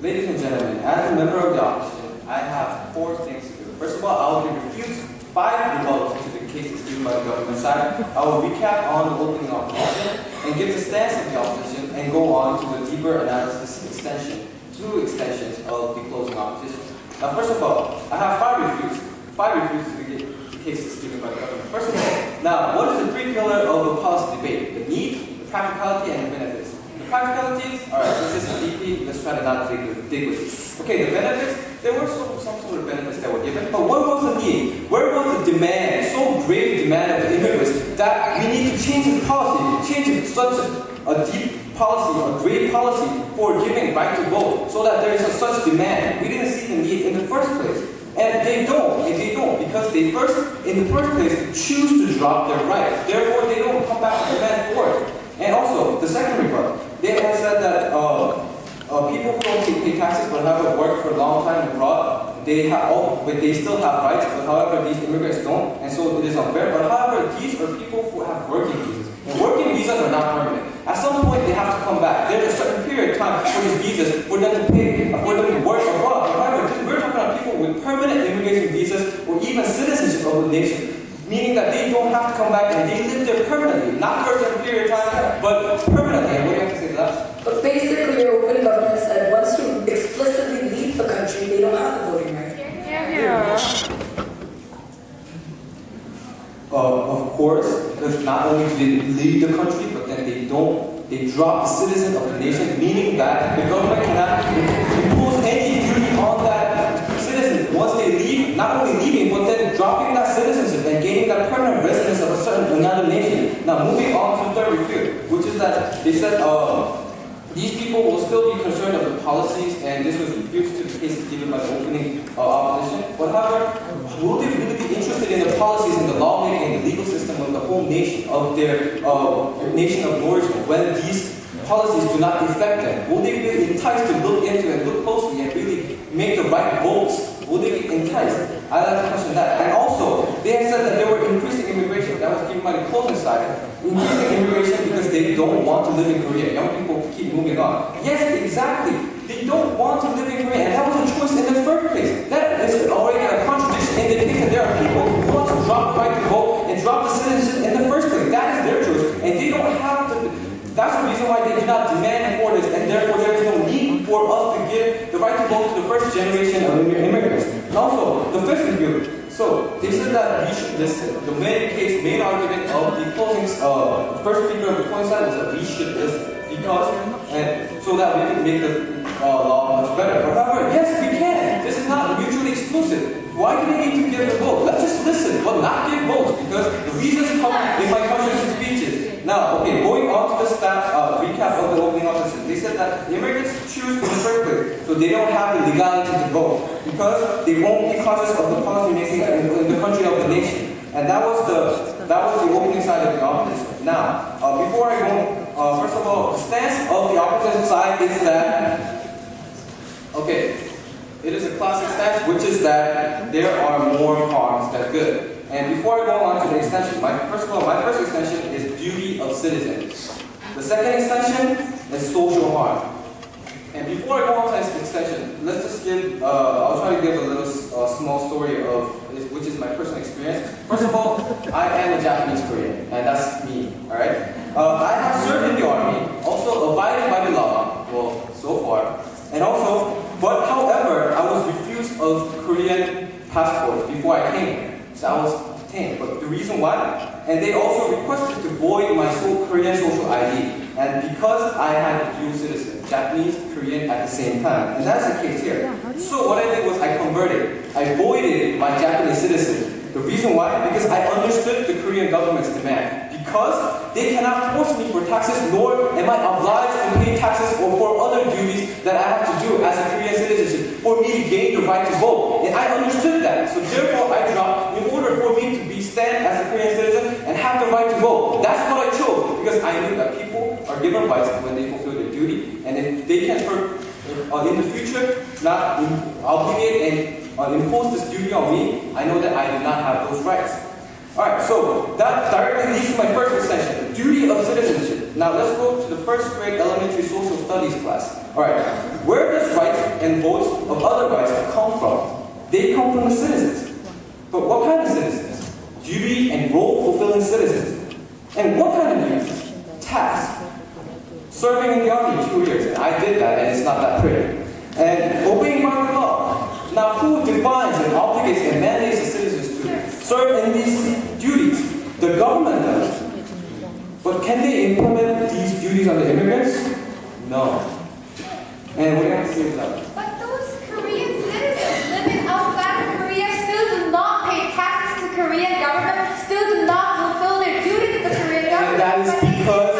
Ladies and gentlemen, as a member of the opposition, I have 4 things to do. First of all, I will refute 5 rebuttals to the cases given by the government side. I will recap on the opening opposition and give the stance of the opposition and go on to the deeper analysis extension, 2 extensions of the closing opposition. Now, first of all, I have 5 refutes to the cases given by the government. First of all, now, what is the 3 pillars of a policy debate? The need, the practicality, and the benefits. The practicalities, alright, this is DP, let's try to not dig with it. Okay, the benefits, there were some sort of benefits that were given, but what was the need? Where was the demand, so grave demand of the immigrants, that we need to change the policy, change such a deep policy, a great policy for giving right to vote, so that there is such demand. We didn't see the need in the first place. And they don't, because they in the first place, choose to drop their rights. Therefore, they don't come back to demand for it. And also, the second rebuttal, they have said that people who don't pay taxes but have worked for a long time abroad, but they still have rights, but however, these immigrants don't, and so it is unfair. But however, these are people who have working visas, and working visas are not permanent. At some point, they have to come back. There's a certain period of time for these visas for them to pay, for them to work abroad. However, we're talking about people with permanent immigration visas or even citizenship of the nation, meaning that they don't have to come back and they live there permanently, not for a certain period of time, but permanently. And what do you have to say to that? But basically, your opening government said once you explicitly leave the country, they don't have the voting right. Of course, because not only do they leave the country, but then they drop the citizen of the nation, meaning that the government cannot impose any duty on that citizen once they leave, not only leaving, but then dropping that citizenship and gaining that permanent residence of another nation. Now, moving on to the third refute, which is that they said these people will still be concerned of the policies, and this was refused to the cases given by the opening opposition. But however, will they really be interested in the policies and the lawmaking and the legal system of the whole nation, of their nation of origin, when these policies do not affect them? Will they be enticed to look into and look closely and really make the right votes? Will they be enticed? I'd like to question that. And also, they have said that they were increasing immigration. That was given by the closing side. Increasing immigration because they don't want to live in Korea. Young people keep moving on. Yes, exactly. They don't want to live in Korea, and that was a choice in the first place. That is already a contradiction in the case that there are people who want to drop the right to vote and drop the citizenship in the first place. That is their choice, and they don't have to. That's the reason why they do not demand for this, and therefore there is no need for us to give the right to vote to the first generation of immigrants. And also, the fifth review. So, they said that we should listen. The main argument of the closing, first speaker of the closing side was that we should listen. So that we can make the law much better. However, yes, we can. This is not mutually exclusive. Why do we need to give the vote? Let's just listen, but not give votes, because the reasons come in my questions and speeches. Now, okay, going on to the staff recap of the opening opposition. They said that the immigrants choose in the first place, so they don't have the legality to vote, because they won't be conscious of the policy making in the country of the nation. And that was the opening side of the opposition. Now, before I go, first of all, the stance of the opposition side is that, okay, it is a classic stance, which is that there are more harms than good. And before I go on to the extension, my first extension is duty of citizens. The second extension is social harm. And before I go on to this extension, let's just give, I'll try to give a little small story of which is my personal experience. First of all, I am a Japanese Korean, and that's me, alright? I have served in the army, also abided by the law, well, so far. And also, but however, I was refused of Korean passport before I came here. So I was detained. But the reason why, and they also requested to void my Korean social ID. And because I had dual citizen, Japanese, Korean at the same time. And that's the case here. So what I did was I converted. I voided my Japanese citizen. The reason why? Because I understood the Korean government's demand. Because they cannot force me for taxes, nor am I obliged to pay taxes or for other duties that I have to do as a Korean citizen for me to gain the right to vote. And I understood that. So therefore I dropped in order for me to stand as a Korean citizen and have the right to vote. That's what I chose. Because I knew that people are given rights when they fulfill their duty. And if they can, in the future, not obligate and impose this duty on me, I know that I do not have those rights. Alright, so that directly leads to my first extension. of citizenship. Now let's go to the first grade elementary social studies class. Alright, where does rights and votes of other rights come from? They come from the citizens. But what kind of citizens? Duty and role fulfilling citizens. And what kind of duties? Tasks. Serving in the army 2 years, and I did that, and it's not that pretty. And obeying my law. Now, who defines and obligates and mandates the citizens to serve in these duties? The government does. But can they implement these duties on the immigrants? No. And what do you have to say to that? But those Korean citizens living outside of Korea still do not pay taxes to Korean government, still do not fulfill their duties to the Korean government. And that is because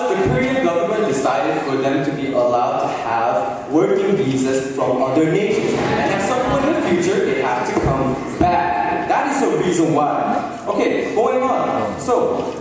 the Korean government decided for them to be allowed to have working visas from other nations. And at some point in the future, they have to come back. That is the reason why. Okay, going on. So,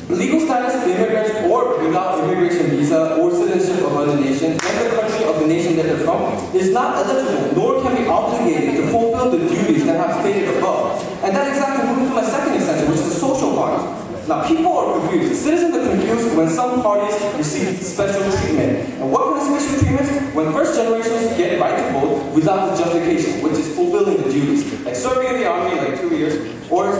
legal status of immigrants or without immigration visa or citizenship of other nation and the country of the nation that they're from is not eligible, nor can be obligated to fulfill the duties that have stated above. And that exactly moves to my second extension, which is the social harms. Now, people are confused. Citizens are confused when some parties receive special treatment. And what kind of special treatment? When first generations get right to vote without the justification, which is fulfilling the duties, like serving in the army like 2 years, or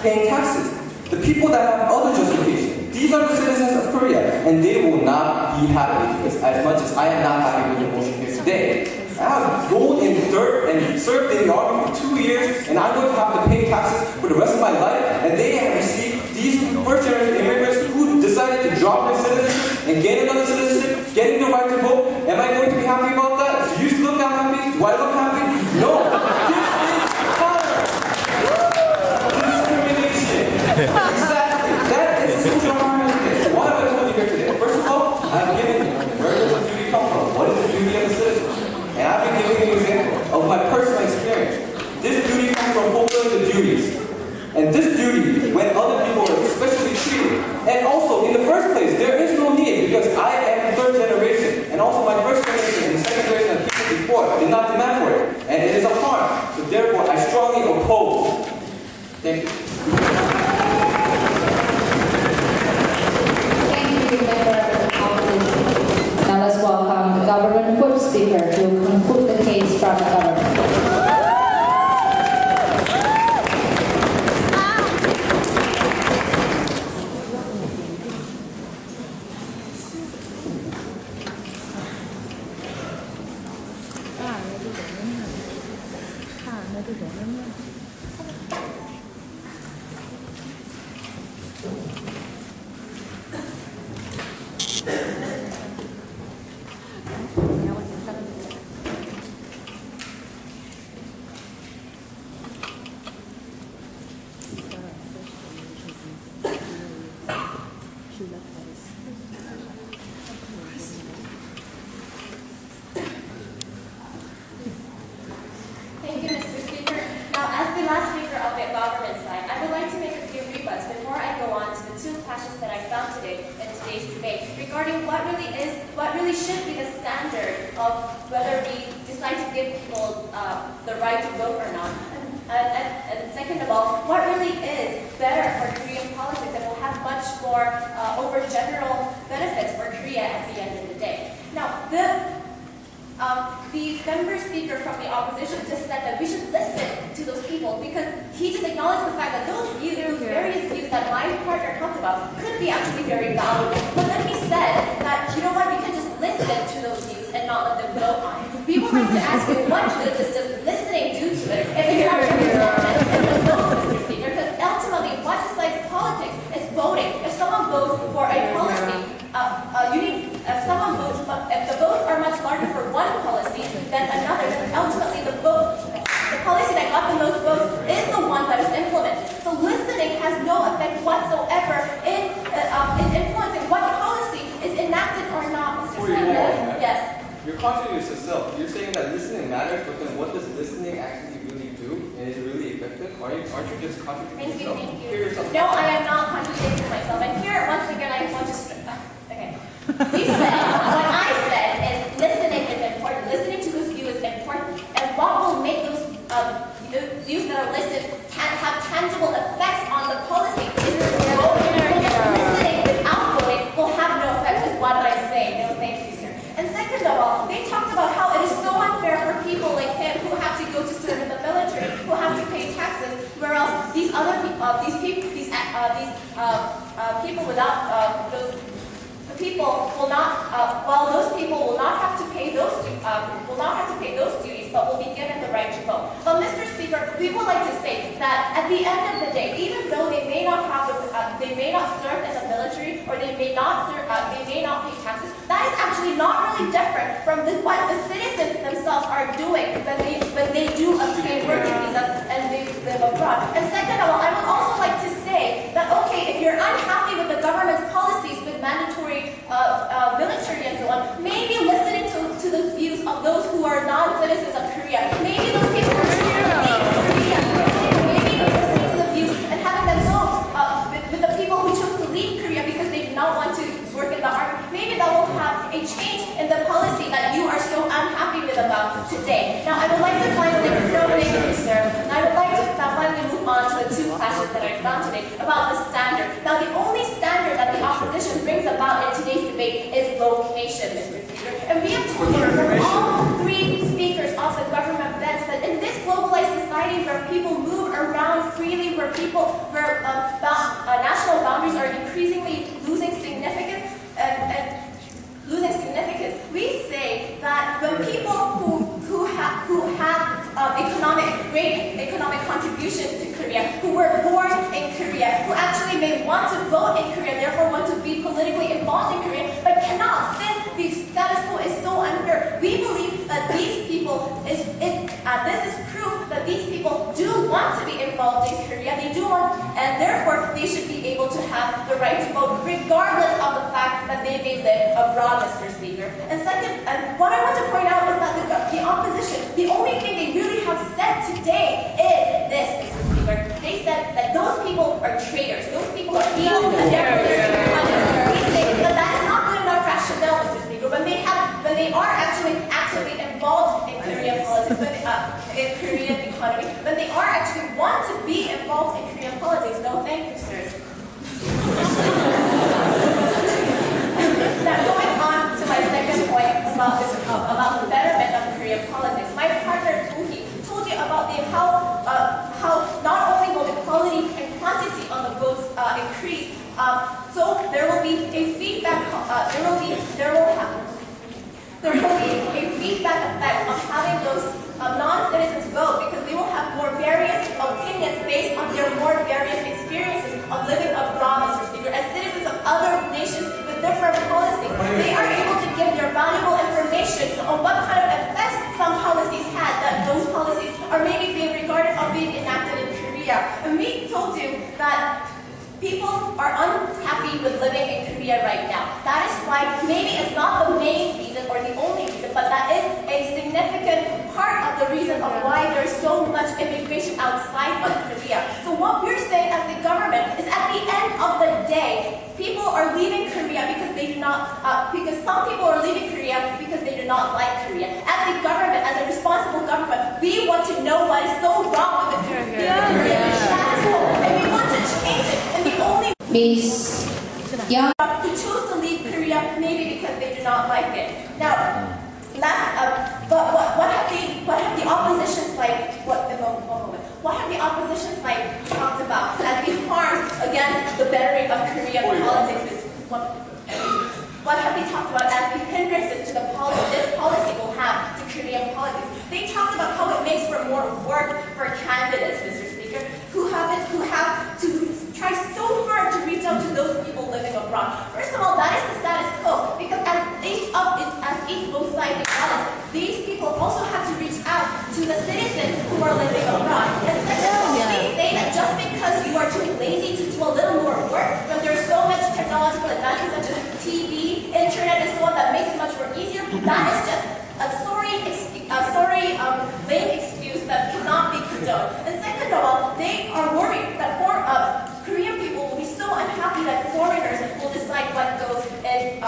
paying taxes. The people that have other justification, these are the citizens of Korea, and they will not be happy because as much as I am not happy with the motion here today. I have rolled in dirt and served in the army for 2 years, and I'm going to have to pay taxes for the rest of my life, and they have received these first-generation immigrants who decided to drop their citizenship and gain another citizenship, getting the right to vote. Am I going to be happy about that? Do you look happy? Do I look happy? No. This is color. Discrimination. Exactly. That is social harm. Why have I told you here today? First of all, I've given you where does the duty come from? What is the duty of a citizen? And I've been giving you an example of my personal experience. This duty comes from fulfilling the duties. And this duty, when other people are especially treated, and also in the first place, there is no need because I am third generation, and also my first generation and the second generation of people before did not demand for it, and it is a harm. So therefore, I strongly oppose. Thank you. Thank you, member of the opposition. Now let's welcome the government whip speaker to conclude the case from the government. Thank you, Mr. Speaker. Now, as the last speaker of the government side, I would like to make a few rebuts before I go on to the two clashes that I found today in today's debate regarding what really should be the standard of whether we decide to give people the right to vote or not. And second of all, what really is better for Korean politics and will have much more over general benefits for Korea at the end of the day. Now, the member speaker from the opposition just said that we should listen to those people because he just acknowledged the fact that those views, those various views that my partner talked about could be actually very valuable. But then he said that, you know what, we can just listen to those views and not let them vote on it. We were going to ask you what good does just listening do to it if you're actually not and vote, Mr. Speaker, because ultimately what decides politics is voting. If someone votes for a policy, if the votes are much larger for one policy than another, then ultimately the policy that got the most votes is the one that is implemented. So listening has no effect whatsoever in influencing what policy is enacted or not, Mr. Speaker. Yes. You're contradicting yourself. You're saying that listening matters, but then what does listening actually really do? And is it really effective? Aren't you just contradicting yourself? Thank you. Hear yourself. No, I am not contradicting myself. And here, once again, I want to okay. You said, what I said is listening is important. Listening to those views is important. And what will make those views that are listed have tangible effects on the policy is voting people without those people will not, while those people will not have to pay those duties, but will be given the right to vote. But Mr. Speaker, we would like to say that at the end of the day, even though they may not have, they may not serve in the military, or they may not serve, they may not pay taxes, that is actually not really different from what the citizens themselves are doing when they do obtain working visas and they live abroad. And second of all, I would also like to say that, okay, if you're unhappy with the government's policies with mandatory military and so on, maybe listening to the views of those who are non-citizens of Korea, maybe those people who choose to leave Korea, maybe listening to the views and having them vote with the people who chose to leave Korea because they do not want to work in the army, maybe that will have a change in the policy that you are so unhappy with about today. Now, I would like to finally, thank you, sir, and I would like to finally move on to the two clashes that I found today about the standard. Now, the only standard that the opposition brings about in today's debate is location, Mr. Speaker. And we have told you from all three speakers of the government bench that in this globalized society where people move around freely, where national boundaries are increasingly losing significance, we say that when people who have great economic contributions to Korea, who were born in Korea, who actually may want to vote in Korea, therefore want to be politically involved in Korea, but cannot since the status quo is so unfair, we believe that these people this is proof that these people do want to be involved in Korea. They do want, and therefore they should be able to have the right to vote, regardless of the fact that they may live abroad, Mr. Speaker. And second, what I want to point out is that the opposition, the only thing they really have said today is this, Mr. Speaker. They said that those people are traitors. Those people are evil, and therefore they should be punished. We say that that is not good enough rationale, Mr. Speaker. When they are actually actively involved in Korean politics, in Korean economy, when they are actually want to be involved in Korean politics. No, thank you, sirs. Now, going on to my second point about the betterment of Korean politics, my partner told you about how not only will the quality and quantity on the votes increase, so there will be a feedback. There will be a feedback effect of having those non-citizens vote, because they will have more various opinions based on their more various experiences of living abroad, Mr. Speaker. As citizens of other nations with different policies, they are able to give their valuable information on what kind of effects some policies had, that those policies are maybe being regarded as being enacted in Korea. And we told you that people are unhappy with living in Korea right now. That is why maybe it's not the main reason or the only reason, but that is a significant part of the reason of why there's so much immigration outside of Korea. So what we're saying as the government is, at the end of the day, people are leaving Korea because they do not, because some people are leaving Korea because they do not like Korea. As the government, as a responsible government, we want to know what is so wrong with the Korean status quo, and we want to change it. And the only Miss Young, who choose to leave Korea maybe because they do not like it. Now, but what have the opposition side what have the opposition side talked about as the harms against the bettering of Korean politics? What have they talked about as the hindrances to this policy will have to Korean politics? They talked about how it makes for more work for candidates, Mr. Speaker, who have to try so hard to reach out to those people living abroad. First of all, that is the status quo, because as both sides acknowledge, these people also have to reach out to the citizens who are living abroad. And second of all, they say that just because you are too lazy to do a little more work, when there's so much technological advances such as TV, internet, and so on that makes it much more easier, that is just a lame excuse that cannot be condoned. And second of all, they are worried that Korean people will be so unhappy that foreigners will decide what goes and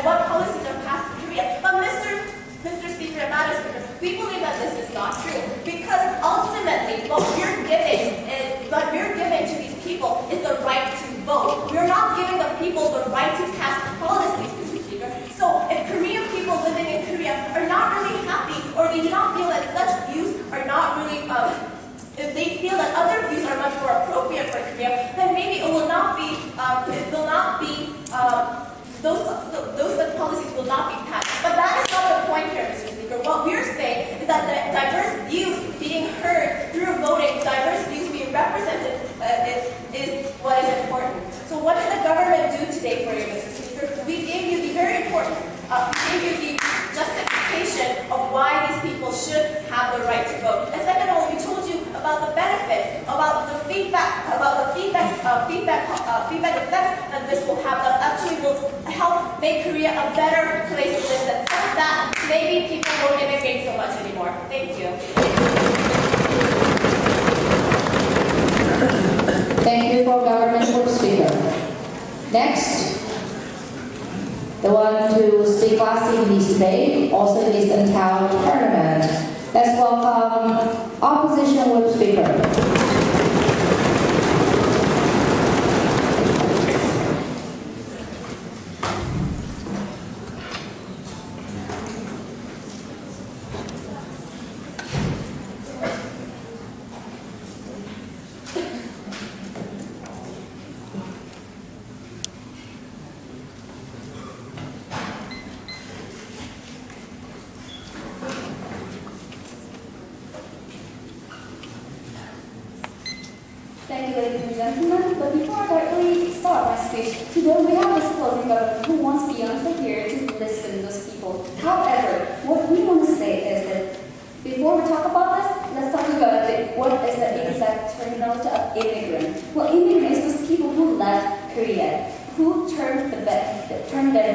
what policies are passed in Korea. But Mr. Speaker and Madam Speaker, we believe that this is not true, because ultimately what we're giving to these people is the right to vote. We're not giving the people the right to pass policies, Mr. Speaker. So if Korean people living in Korea are not really happy, or they do not feel that such views are not really if they feel that other views are much more appropriate for Korea, it will not be, those policies will not be passed. But that is not the point here, Mr. Speaker. What we're saying is that the diverse views being heard through voting, diverse views being represented is what is important. So what did the government do today for you, Mr. Speaker? We gave you the very important, we gave you the justification of why these people should have the right to vote. And second of all, we told you about the benefits, about the feedback effects that this will have, that actually will help make Korea a better place to live. And some of that, maybe people won't immigrate so much anymore. Thank you. Thank you for Government Group Speaker. Next, the one to speak last in this debate, also in this entire tournament. Let's welcome Opposition Group Speaker. Thank you, ladies and gentlemen. But before I really start my speech, today we have this closing government who wants Beyonce here to listen to those people. However, what we want to say is that before we talk about this, let's talk about what is the exact terminology of immigrant. Well, immigrants are those people who left Korea, who turned their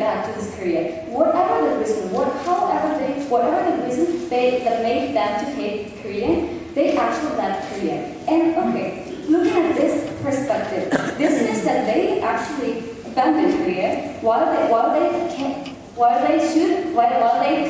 back to this Korea. Whatever the reason, whatever the reason that made them to hate Korean, they actually left Korea. And okay, looking at this perspective, this means that they actually abandoned Korea while they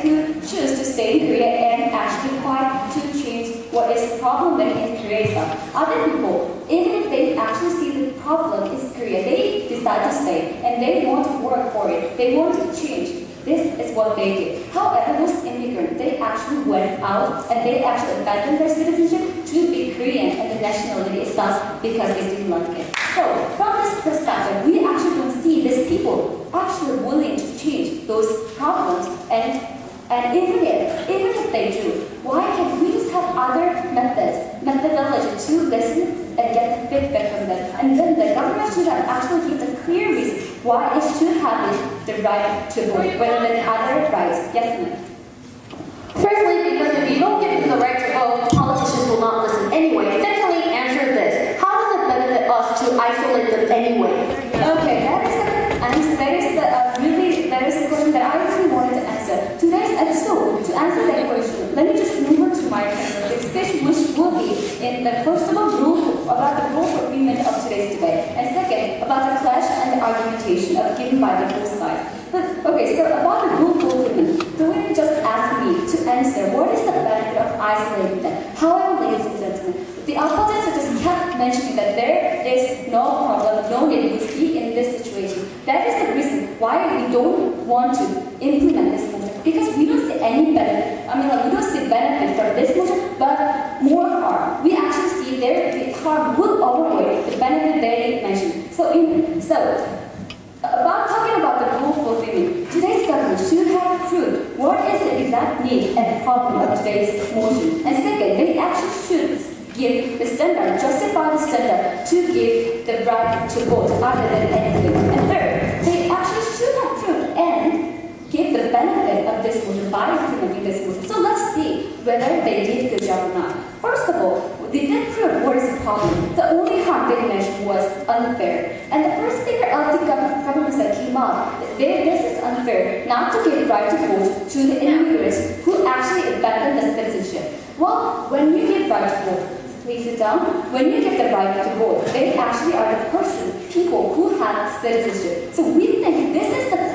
could choose to stay in Korea and actually fight to change what is problematic in Korea. Other people, even if they actually see the problem is Korea, they decide to stay and they want to work for it. They want to change. This is what they did. However, those immigrants, they actually went out and they actually abandoned their citizenship to be Korean and the nationality itself because they didn't like it. So, from this perspective, we actually don't see these people actually willing to change those problems and even if they do, why can't we just have other methodology to listen and get the feedback from them? And then the government should have actually given a clear reason why it should have the right to vote, rather than other rights. Yes, ma'am. Firstly, because if you don't give them the right to vote, politicians will not listen anyway. Secondly, answer this. How does it benefit us to isolate them anyway? Okay, that is the question that I really wanted to answer. Today's episode, to answer that question, let me just move on to my speech, which will be in the first of all about the rule for agreement of today's debate, and second about the clash and the argumentation of given by the both sides. But okay, so about the rule for agreement, the way you just asked me to answer, what is the benefit of isolating them? However, ladies and gentlemen, the opponents just kept mentioning that there is no problem, no negativity in this situation. That is the reason why we don't want to implement this motion, because we don't see any benefit. we don't see benefit from this motion, but more harm. We actually see the harm will outweigh the benefit they mentioned. So about talking about the rule fulfillment, today's government should have proved what is the exact need and problem of today's motion. And second, they actually should give the standard, justify the standard to give the right to vote other than anything. And third, they actually should have proved and give the benefit of this motion by implementing this motion. So let's see whether they did a good job or not. First of all, they did prove what is the problem. The only harm they mentioned was unfair. And the first speaker of the government that came out, this is unfair not to give right to vote to the immigrants who actually abandoned the citizenship. Well, when you give right to vote, please sit down. When you get the right to vote, they actually are the people who have citizenship. So we think this is the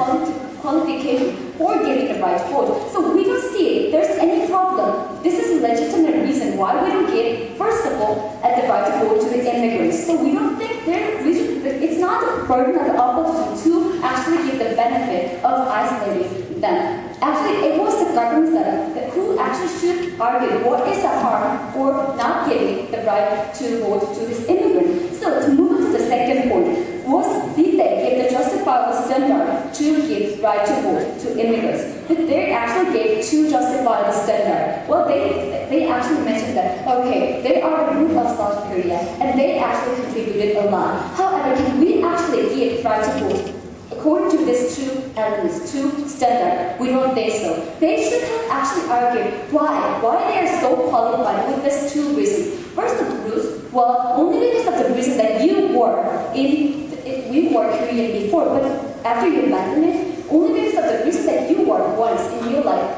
qualification for giving the right to vote. So we don't see there's any problem. This is a legitimate reason why we don't give, first of all, the right to vote to the immigrants. So we don't think it's not the burden of the opposition to actually give the benefit of isolating them. Actually, it was the government setup who actually should argue what is the harm for not giving the right to vote to this immigrant. So to move on to the second point, was the right to vote to immigrants. But they actually gave two justifiable standards. Well, they actually mentioned that, okay, they are the root of South Korea, and they actually contributed a lot. However, can we actually give right to vote according to these two elements, two standards? We don't think so. They should have actually argued why they are so qualified with these two reasons. First, the root, well, only because of the reason that we were Korean before, but after you abandon it, only because of the reason that you were once in your life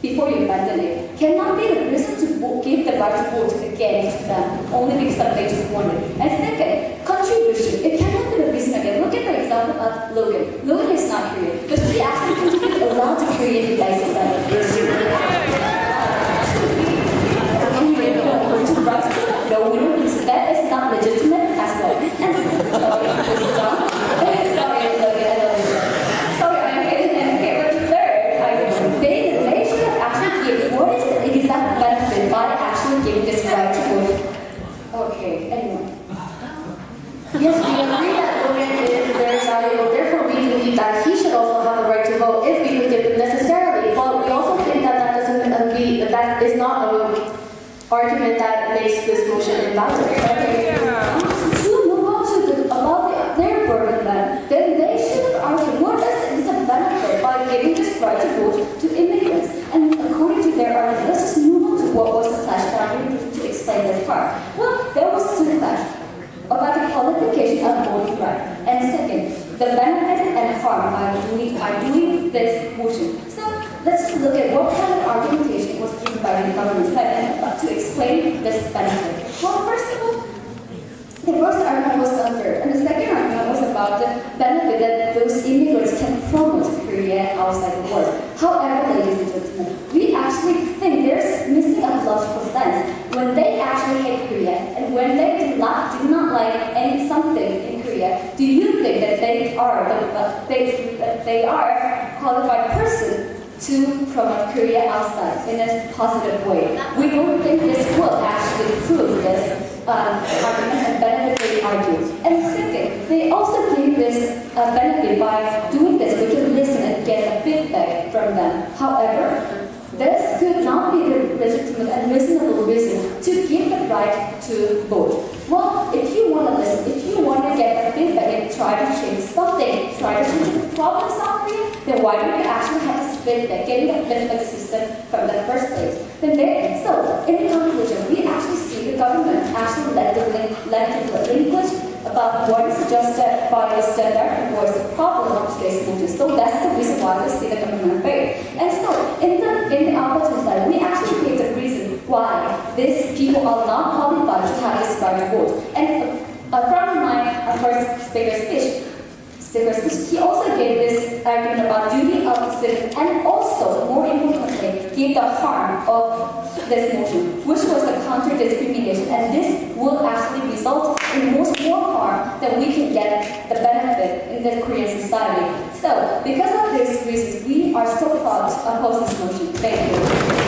before you abandon it, cannot be the reason to give the right to vote again to them, only because of they just want it. And second, contribution. It cannot be the reason again. Look at the example of Logan. Logan is not Korean, but he actually contributed a lot to Korean society. No, we don't use it. That is not legitimate as well. And they should have actually given what is the exact benefit by actually giving this right to vote. Okay, anyway. Yes, we agree that Logan is very valuable. Therefore, we believe that he should also have the right to vote if we could give him necessarily. But we also think that that is not an argument that makes this motion invalid. Okay. To move on to about their burden then they should have argued what is the benefit by giving this right to vote to immigrants. And according to their argument, let's just move on to what was the clash that I'm going to explain this part. Well, there was two clash about the qualification of voting right. And second, the benefit and harm by doing this motion. So let's look at what kind of argumentation was given by the government side to explain this benefit. Well, first of all, the first argument was unfair, and the second argument was about the benefit that those immigrants can promote Korea outside the world. However, ladies and gentlemen, we actually think there's missing a logical sense when they actually hate Korea, and when they do not like something in Korea. Do you think that they are qualified person to promote Korea outside in a positive way? We don't think this will actually prove this argument and benefit they argue. And second, they also give this benefit by doing this. We can listen and get a feedback from them. However, this could not be the legitimate and reasonable reason to give the right to vote. Well, if you want to listen, if you want to get the feedback and try to change something, try to change the problem solving, then why don't you actually have this feedback, getting the feedback system from the first place? So, in conclusion, we actually see the government actually let the language about what is suggested by the standard and what is the problem of today's motion. So that's the reason why we see the government fail. And so, in the opposite side, we actually gave the reason why these people are not qualified to have this right to vote. And from my first speaker's speech, he also gave this argument about duty of the citizen, and also, more importantly, gave the harm of this motion, which was the counter-discrimination, and this will actually result in more harm than we can get the benefit in the Korean society. So, because of these reasons, we are so proud to oppose this motion. Thank you.